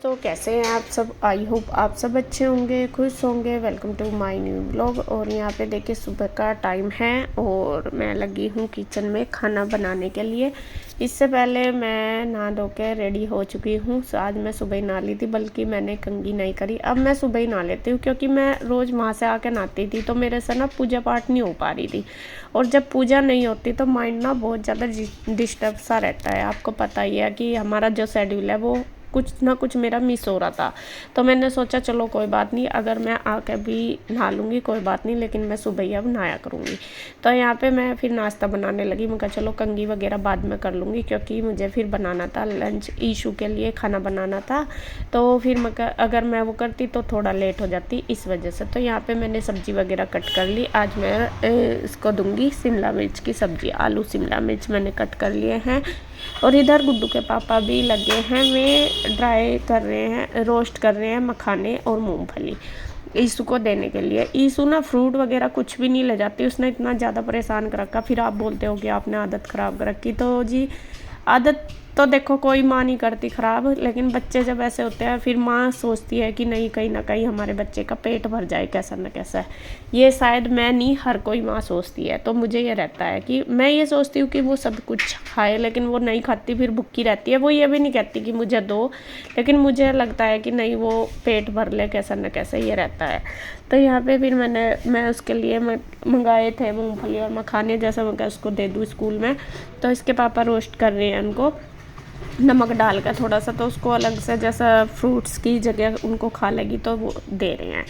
तो कैसे हैं आप सब। आई होप आप सब अच्छे होंगे, खुश होंगे। Welcome to my new blog. और यहाँ पे देखिए सुबह का टाइम है और मैं लगी हूँ किचन में खाना बनाने के लिए। इससे पहले मैं नहा धो के रेडी हो चुकी हूँ। आज मैं सुबह ही नहा ली थी, बल्कि मैंने कंघी नहीं करी। अब मैं सुबह ही नहा लेती हूँ क्योंकि मैं रोज़ वहाँ से आके नहाती थी तो मेरे से ना पूजा पाठ नहीं हो पा रही थी। और जब पूजा नहीं होती तो माइंड ना बहुत ज़्यादा डिस्टर्ब सा रहता है। आपको पता ही है कि हमारा जो शेड्यूल है वो कुछ ना कुछ मेरा मिस हो रहा था। तो मैंने सोचा चलो कोई बात नहीं, अगर मैं आकर भी नहा लूँगी कोई बात नहीं, लेकिन मैं सुबह ही अब नहाया करूँगी। तो यहाँ पे मैं फिर नाश्ता बनाने लगी। मैं कहा चलो कंघी वगैरह बाद में कर लूँगी क्योंकि मुझे फिर बनाना था लंच, ईशू के लिए खाना बनाना था। तो फिर मैं अगर मैं वो करती तो थोड़ा लेट हो जाती इस वजह से। तो यहाँ पर मैंने सब्ज़ी वगैरह कट कर ली। आज मैं इसको दूँगी शिमला मिर्च की सब्ज़ी। आलू शिमला मिर्च मैंने कट कर लिए हैं। और इधर गुड्डू के पापा भी लगे हैं, वे ड्राई कर रहे हैं, रोस्ट कर रहे हैं मखाने और मूंगफली ईशू को देने के लिए। ईशू ना फ्रूट वगैरह कुछ भी नहीं ले जाती, उसने इतना ज़्यादा परेशान कर रखा। फिर आप बोलते हो कि आपने आदत ख़राब कर रखी। तो जी आदत तो देखो कोई माँ नहीं करती ख़राब, लेकिन बच्चे जब ऐसे होते हैं फिर माँ सोचती है कि नहीं कहीं ना कहीं हमारे बच्चे का पेट भर जाए कैसा न कैसा। ये शायद मैं नहीं, हर कोई माँ सोचती है। तो मुझे ये रहता है कि मैं ये सोचती हूँ कि वो सब कुछ खाए, लेकिन वो नहीं खाती, फिर भूखी रहती है। वो ये भी नहीं कहती कि मुझे दो, लेकिन मुझे लगता है कि नहीं वो पेट भर ले कैसा न कैसा, ये रहता है। तो यहाँ पे फिर मैं उसके लिए मंगाए थे मूंगफली और मखाने, जैसा मैं उसको दे दूँ स्कूल में। तो इसके पापा रोस्ट कर रहे हैं उनको नमक डाल कर थोड़ा सा, तो उसको अलग से जैसा फ्रूट्स की जगह उनको खा लेगी तो वो दे रहे हैं।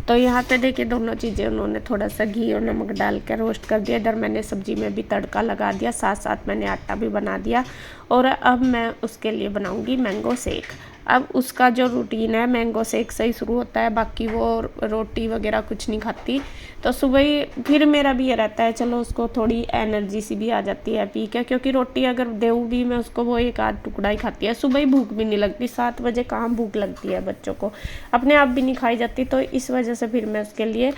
तो यहाँ पे देखिए दोनों चीज़ें उन्होंने थोड़ा सा घी और नमक डाल कर रोस्ट कर दिया। इधर मैंने सब्ज़ी में भी तड़का लगा दिया, साथ साथ मैंने आटा भी बना दिया। और अब मैं उसके लिए बनाऊँगी मैंगो शेक। अब उसका जो रूटीन है मैंगो शेक से ही शुरू होता है, बाकी वो रोटी वगैरह कुछ नहीं खाती। तो सुबह ही फिर मेरा भी ये रहता है चलो उसको थोड़ी एनर्जी सी भी आ जाती है पी के, क्योंकि रोटी अगर दूँ भी मैं उसको वो एक आध टुकड़ा ही खाती है। सुबह ही भूख भी नहीं लगती, 7 बजे कहाँ भूख लगती है बच्चों को, अपने आप भी नहीं खाई जाती। तो इस वजह से फिर मैं उसके लिए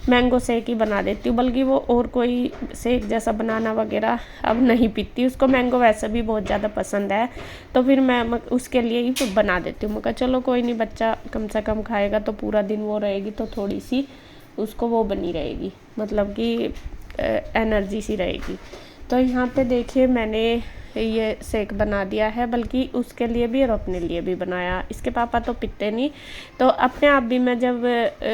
मैंगो शेक ही बना देती हूँ, बल्कि वो और कोई शेक जैसा बनाना वगैरह अब नहीं पीती। उसको मैंगो वैसे भी बहुत ज़्यादा पसंद है, तो फिर मैं उसके लिए ही बना देती हूँ। मैं कहा चलो कोई नहीं, बच्चा कम से कम खाएगा तो पूरा दिन वो रहेगी, तो थोड़ी सी उसको वो बनी रहेगी, मतलब कि एनर्जी सी रहेगी। तो यहाँ पे देखिए मैंने ये शेक बना दिया है, बल्कि उसके लिए भी और अपने लिए भी बनाया। इसके पापा तो पीते नहीं, तो अपने आप भी मैं जब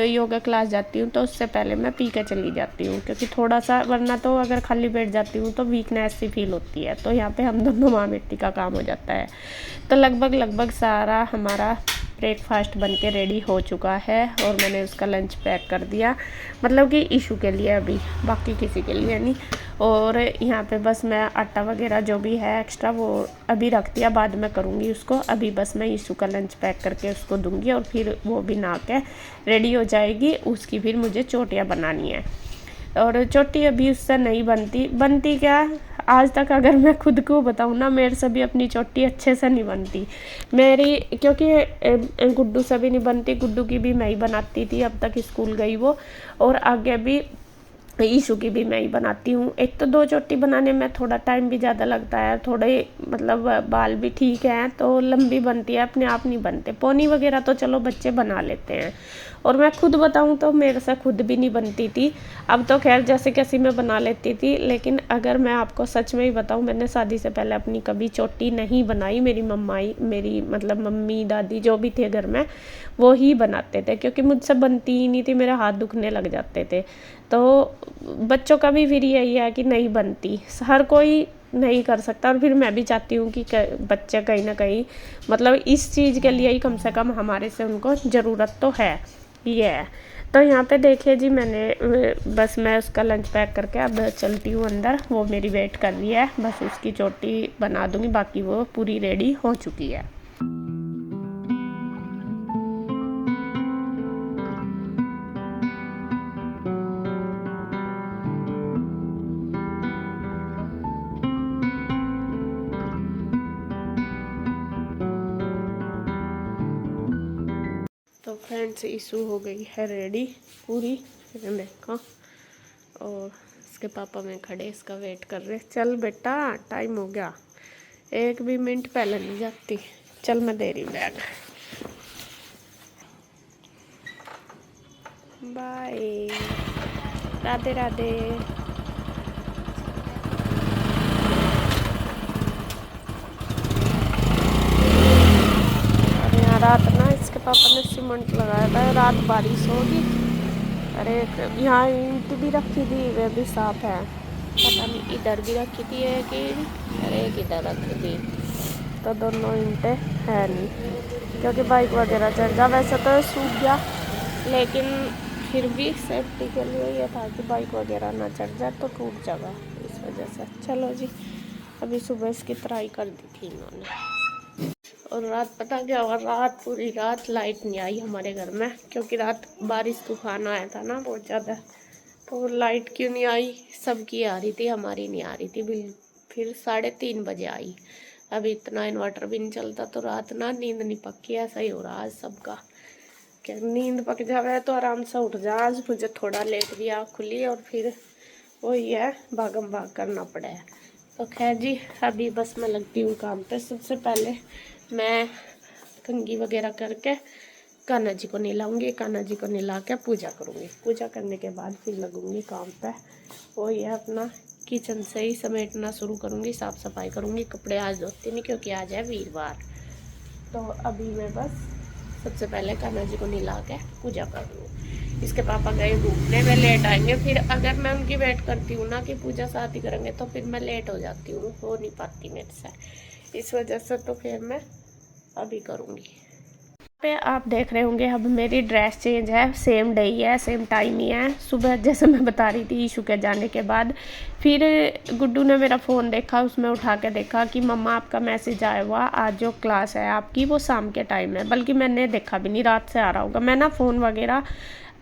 योगा क्लास जाती हूँ तो उससे पहले मैं पी के चली जाती हूँ, क्योंकि थोड़ा सा, वरना तो अगर खाली पेट जाती हूँ तो वीकनेस सी फील होती है। तो यहाँ पे हम दोनों माँ बेटी का काम हो जाता है। तो लगभग सारा हमारा ब्रेकफास्ट बन के रेडी हो चुका है और मैंने उसका लंच पैक कर दिया, मतलब कि ईशू के लिए अभी, बाकी किसी के लिए नहीं। और यहाँ पे बस मैं आटा वगैरह जो भी है एक्स्ट्रा वो अभी रख दिया, बाद में करूँगी उसको। अभी बस मैं ईशू का लंच पैक करके उसको दूँगी और फिर वो भी नहा के रेडी हो जाएगी। उसकी फिर मुझे चोटियाँ बनानी है, और चोटी अभी उससे नहीं बनती क्या, आज तक अगर मैं खुद को बताऊँ ना, मेरे से भी अपनी चोटी अच्छे से नहीं बनती मेरी, क्योंकि गुड्डू से भी नहीं बनती। गुड्डू की भी मैं ही बनाती थी, अब तक स्कूल गई वो, और आगे भी ईशू की भी मैं ही बनाती हूँ। एक तो 2 चोटी बनाने में थोड़ा टाइम भी ज़्यादा लगता है, थोड़े मतलब बाल भी ठीक हैं तो लंबी बनती है, अपने आप नहीं बनते। पोनी वगैरह तो चलो बच्चे बना लेते हैं, और मैं खुद बताऊँ तो मेरे से खुद भी नहीं बनती थी। अब तो खैर जैसे कैसी मैं बना लेती थी, लेकिन अगर मैं आपको सच में ही बताऊँ, मैंने शादी से पहले अपनी कभी चोटी नहीं बनाई। मेरी मतलब मम्मी दादी जो भी थे घर में वो ही बनाते थे, क्योंकि मुझसे बनती ही नहीं थी, मेरे हाथ दुखने लग जाते थे। तो बच्चों का भी फिर यही है कि नहीं बनती, हर कोई नहीं कर सकता। और फिर मैं भी चाहती हूँ कि बच्चे कहीं ना कहीं, मतलब इस चीज़ के लिए ही कम से कम हमारे से उनको ज़रूरत तो है, ये है। तो यहाँ पे देखिए जी मैंने बस मैं उसका लंच पैक करके अब चलती हूँ अंदर, वो मेरी वेट कर रही है। बस उसकी चोटी बना दूँगी, बाकी वो पूरी रेडी हो चुकी है। तो फ्रेंड्स ईशू हो गई है रेडी पूरी, देखो। और इसके पापा में खड़े इसका वेट कर रहे। चल बेटा टाइम हो गया, 1 भी मिनट पहले नहीं जाती। चल मैं दे रही हूँ बैग। बाय, राधे राधे। और यहाँ रात ना इसके पापा ने सीमेंट लगाया था, रात बारिश होगी। अरे यहाँ ईंट भी रखी थी, वे भी साफ है, पता नहीं इधर भी रखी थी एक ईंट, अरे किधर रखी थी, तो दोनों ईंटें है नहीं, क्योंकि बाइक वगैरह चढ़ जा। वैसे तो सूख गया, लेकिन फिर भी सेफ्टी के लिए ये था कि बाइक वगैरह ना चढ़ जाए तो टूट जाएगा, इस वजह से। चलो जी, अभी सुबह इसकी तराई कर दी थी इन्होंने। और रात पता क्या हुआ, रात पूरी रात लाइट नहीं आई हमारे घर में, क्योंकि रात बारिश तूफान आया था ना बहुत ज़्यादा। तो लाइट क्यों नहीं आई, सबकी आ रही थी, हमारी नहीं आ रही थी बिल। फिर 3:30 बजे आई। अभी इतना इन्वर्टर भी नहीं चलता, तो रात ना नींद नहीं पक्की, ऐसा ही हो रहा आज सबका। क्या नींद पक जावे तो आराम से उठ जा। आज मुझे थोड़ा लेट भी आँख खुली, और फिर वही है, भागम भाग करना पड़ा है। तो खैर जी, अभी बस मैं लगती हूँ काम पे। सबसे पहले मैं कंघी वगैरह करके कान्हा जी को नहलाऊंगी, कान्हा जी को नहला के पूजा करूँगी। पूजा करने के बाद फिर लगूंगी काम पे। वही है, अपना किचन से ही समेटना शुरू करूँगी, साफ़ सफाई करूँगी। कपड़े आज धोती नहीं, क्योंकि आज है वीरवार। तो अभी मैं बस सबसे पहले कान्हा जी को नहला के पूजा कर लूँ। इसके पापा गए घूमने में, लेट आएंगे। फिर अगर मैं उनकी वेट करती हूँ ना कि पूजा साथ ही करेंगे, तो फिर मैं लेट हो जाती हूँ, हो नहीं पाती मेरे से, इस वजह से। तो फिर मैं अभी करूँगी। पे आप देख रहे होंगे, अब मेरी ड्रेस चेंज है, सेम डे ही है, सेम टाइम ही है। सुबह जैसे मैं बता रही थी, ईशू के जाने के बाद फिर गुड्डू ने मेरा फ़ोन देखा, उसमें उठा के देखा कि मम्मा आपका मैसेज आया हुआ, आज जो क्लास है आपकी वो शाम के टाइम है। बल्कि मैंने देखा भी नहीं, रात से आ रहा होगा। मैं ना फ़ोन वगैरह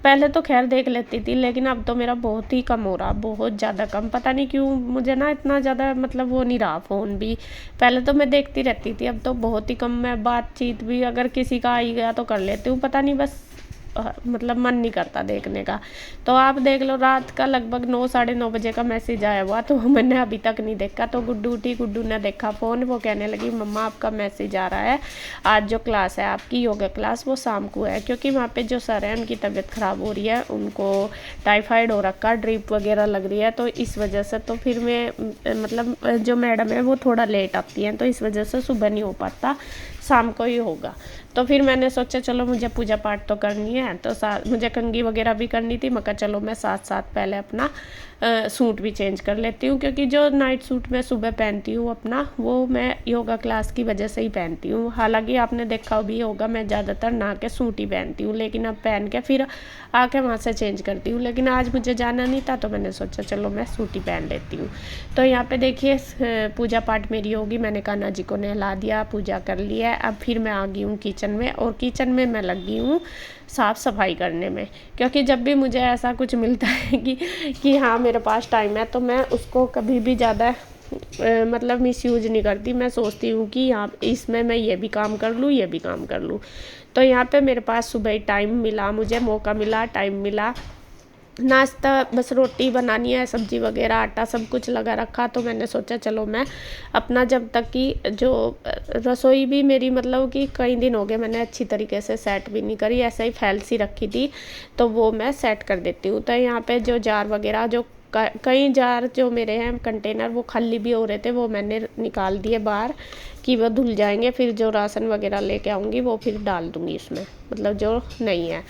पहले तो खैर देख लेती थी, लेकिन अब तो मेरा बहुत ही कम हो रहा, बहुत ज़्यादा कम। पता नहीं क्यों मुझे ना इतना ज़्यादा मतलब वो नहीं रहा फ़ोन भी। पहले तो मैं देखती रहती थी, अब तो बहुत ही कम। मैं बातचीत भी अगर किसी का आ ही गया तो कर लेती हूँ, पता नहीं बस मतलब मन नहीं करता देखने का। तो आप देख लो, रात का लगभग 9 साढ़े 9 बजे का मैसेज आया हुआ, तो मैंने अभी तक नहीं देखा। तो गुड्डू उठी, गुड्डू ने देखा फ़ोन, वो कहने लगी मम्मा आपका मैसेज आ रहा है, आज जो क्लास है आपकी योगा क्लास वो शाम को है। क्योंकि वहाँ पे जो सर हैं उनकी तबीयत ख़राब हो रही है, उनको टाइफाइड हो रखा, ड्रिप वगैरह लग रही है, तो इस वजह से। तो फिर मैं मतलब जो मैडम है वो थोड़ा लेट आती हैं, तो इस वजह से सुबह नहीं हो पाता, शाम को ही होगा। तो फिर मैंने सोचा चलो मुझे पूजा पाठ तो करनी है, तो मुझे कंघी वगैरह भी करनी थी। मैं कहा चलो मैं साथ साथ पहले अपना सूट भी चेंज कर लेती हूँ, क्योंकि जो नाइट सूट मैं सुबह पहनती हूँ अपना, वो मैं योगा क्लास की वजह से ही पहनती हूँ। हालांकि आपने देखा भी होगा, मैं ज़्यादातर नहा के सूट ही पहनती हूँ, लेकिन अब पहन के फिर आके वहाँ से चेंज करती हूँ। लेकिन आज मुझे जाना नहीं था, तो मैंने सोचा चलो मैं सूट ही पहन लेती हूँ। तो यहाँ पे देखिए पूजा पाठ मेरी होगी। मैंने कान्हा जी को नहला दिया, पूजा कर लिया है। अब फिर मैं आ गई हूँ किचन में, और किचन में मैं लगी हूँ साफ़ सफाई करने में। क्योंकि जब भी मुझे ऐसा कुछ मिलता है कि हाँ मेरे पास टाइम है, तो मैं उसको कभी भी ज़्यादा मतलब मिसयूज नहीं करती। मैं सोचती हूँ कि यहाँ इसमें मैं ये भी काम कर लूँ, ये भी काम कर लूँ। तो यहाँ पे मेरे पास सुबह ही टाइम मिला, मुझे मौका मिला, टाइम मिला। नाश्ता बस रोटी बनानी है, सब्जी वगैरह आटा सब कुछ लगा रखा। तो मैंने सोचा चलो मैं अपना, जब तक कि जो रसोई भी मेरी मतलब कि कई दिन हो गए मैंने अच्छी तरीके से सेट भी नहीं करी, ऐसे ही फैल सी रखी थी, तो वो मैं सेट कर देती हूँ। तो यहाँ पे जो जार वगैरह, जो कई जार जो मेरे हैं कंटेनर वो खाली भी हो रहे थे, वो मैंने निकाल दिए बाहर कि वो धुल जाएंगे। फिर जो राशन वगैरह लेके आऊँगी वो फिर डाल दूँगी इसमें, मतलब जो नहीं है।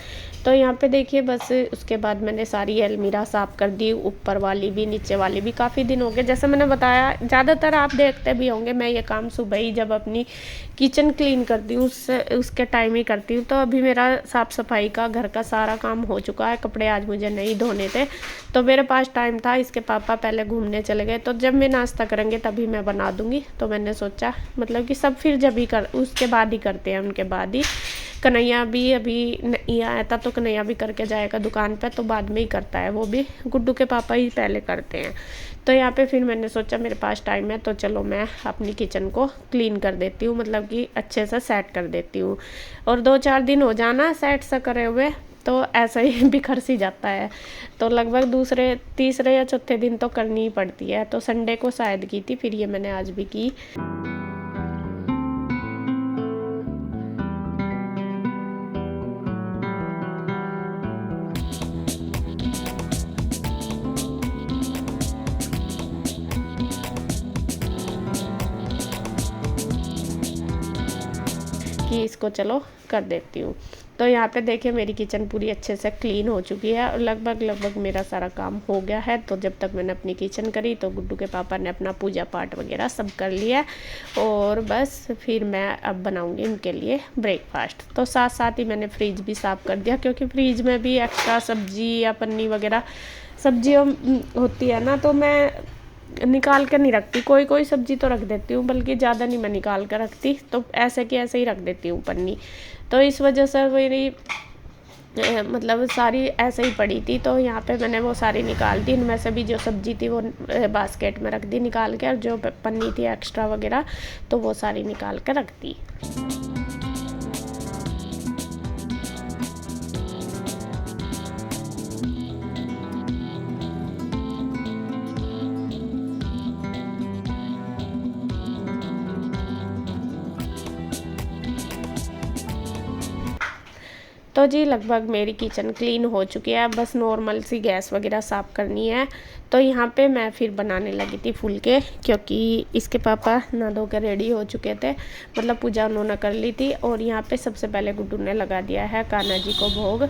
तो यहाँ पे देखिए बस उसके बाद मैंने सारी अलमीरा साफ़ कर दी, ऊपर वाली भी नीचे वाली भी। काफ़ी दिन हो गए, जैसे मैंने बताया, ज़्यादातर आप देखते भी होंगे मैं ये काम सुबह ही जब अपनी किचन क्लीन करती हूँ उसके टाइम ही करती हूँ। तो अभी मेरा साफ़ सफाई का घर का सारा काम हो चुका है। कपड़े आज मुझे नहीं धोने थे, तो मेरे पास टाइम था। इसके पापा पहले घूमने चले गए, तो जब मैं नाश्ता करेंगे तभी मैं बना दूँगी। तो मैंने सोचा मतलब कि सब फिर जब ही उसके बाद ही करते हैं, उनके बाद ही। कन्हैया भी अभी नहीं आया था, तो कन्हैया भी करके जाएगा दुकान पे, तो बाद में ही करता है वो भी। गुड्डू के पापा ही पहले करते हैं। तो यहाँ पे फिर मैंने सोचा मेरे पास टाइम है, तो चलो मैं अपनी किचन को क्लीन कर देती हूँ, मतलब कि अच्छे से सेट कर देती हूँ। और 2-4 दिन हो जाना सेट सा करे हुए, तो ऐसा ही बिखर सी जाता है। तो लगभग दूसरे तीसरे या चौथे दिन तो करनी ही पड़ती है। तो संडे को शायद की थी, फिर ये मैंने आज भी की। अभी इसको चलो कर देती हूँ। तो यहाँ पे देखिए मेरी किचन पूरी अच्छे से क्लीन हो चुकी है और लगभग मेरा सारा काम हो गया है। तो जब तक मैंने अपनी किचन करी तो गुड्डू के पापा ने अपना पूजा पाठ वगैरह सब कर लिया और बस फिर मैं अब बनाऊंगी इनके लिए ब्रेकफास्ट। तो साथ साथ ही मैंने फ्रिज भी साफ़ कर दिया, क्योंकि फ्रिज में भी एक्स्ट्रा सब्जी या पन्नी वगैरह सब्जियों होती है ना, तो मैं निकाल कर नहीं रखती। कोई सब्जी तो रख देती हूँ, बल्कि ज़्यादा नहीं मैं निकाल कर रखती, तो ऐसे की ऐसे ही रख देती हूँ पन्नी। तो इस वजह से मेरी मतलब सारी ऐसे ही पड़ी थी। तो यहाँ पे मैंने वो सारी निकाल दी, इनमें से भी जो सब्जी थी वो बास्केट में रख दी निकाल के, और जो पन्नी थी एक्स्ट्रा वगैरह तो वो सारी निकाल कर रख दी। तो जी लगभग मेरी किचन क्लीन हो चुकी है, बस नॉर्मल सी गैस वगैरह साफ़ करनी है। तो यहाँ पे मैं फिर बनाने लगी थी फुलके, क्योंकि इसके पापा नहा धो के रेडी हो चुके थे, मतलब पूजा उन्होंने कर ली थी। और यहाँ पे सबसे पहले गुड्डू ने लगा दिया है कान्हा जी को भोग,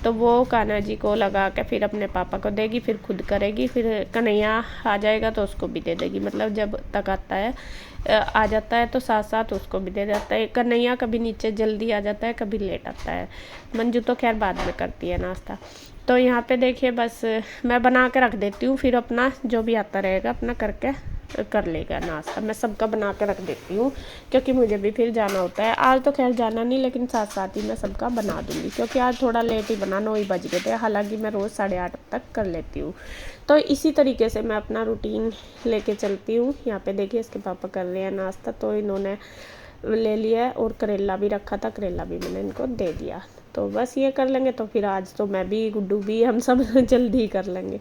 तो वो कान्हा जी को लगा के फिर अपने पापा को देगी, फिर खुद करेगी, फिर कन्हैया आ जाएगा तो उसको भी दे देगी। मतलब जब तक आता है आ जाता है तो साथ साथ उसको भी दे देता है। कन्हैया कभी नीचे जल्दी आ जाता है, कभी लेट आता है। मंजू तो खैर बाद में करती है नाश्ता। तो यहाँ पे देखिए बस मैं बना के रख देती हूँ, फिर अपना जो भी आता रहेगा अपना करके कर लेगा नाश्ता। मैं सबका बना के रख देती हूँ, क्योंकि मुझे भी फिर जाना होता है। आज तो खैर जाना नहीं, लेकिन साथ साथ ही मैं सबका बना दूँगी, क्योंकि आज थोड़ा लेट ही बना, 9 ही बज गए थे। हालांकि मैं रोज़ 8:30 तक कर लेती हूँ। तो इसी तरीके से मैं अपना रूटीन लेके चलती हूँ। यहाँ पे देखिए इसके पापा कर रहे हैं नाश्ता, तो इन्होंने ले लिया है, और करेला भी रखा था, करेला भी मैंने इनको दे दिया। तो बस ये कर लेंगे, तो फिर आज तो मैं भी गुड्डू भी हम सब जल्दी ही कर लेंगे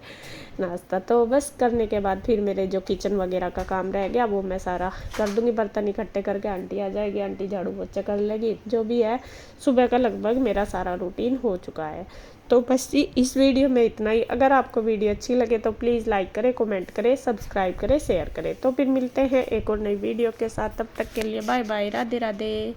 नाश्ता। तो बस करने के बाद फिर मेरे जो किचन वगैरह का काम रह गया वो मैं सारा कर दूँगी। बर्तन इकट्ठे करके आंटी आ जाएगी, आंटी झाड़ू पोछा कर लेगी। जो भी है सुबह का लगभग मेरा सारा रूटीन हो चुका है। तो बस इस वीडियो में इतना ही। अगर आपको वीडियो अच्छी लगे तो प्लीज़ लाइक करें, कमेंट करें, सब्सक्राइब करें, शेयर करें। तो फिर मिलते हैं एक और नई वीडियो के साथ। तब तक के लिए बाय बाय, राधे राधे।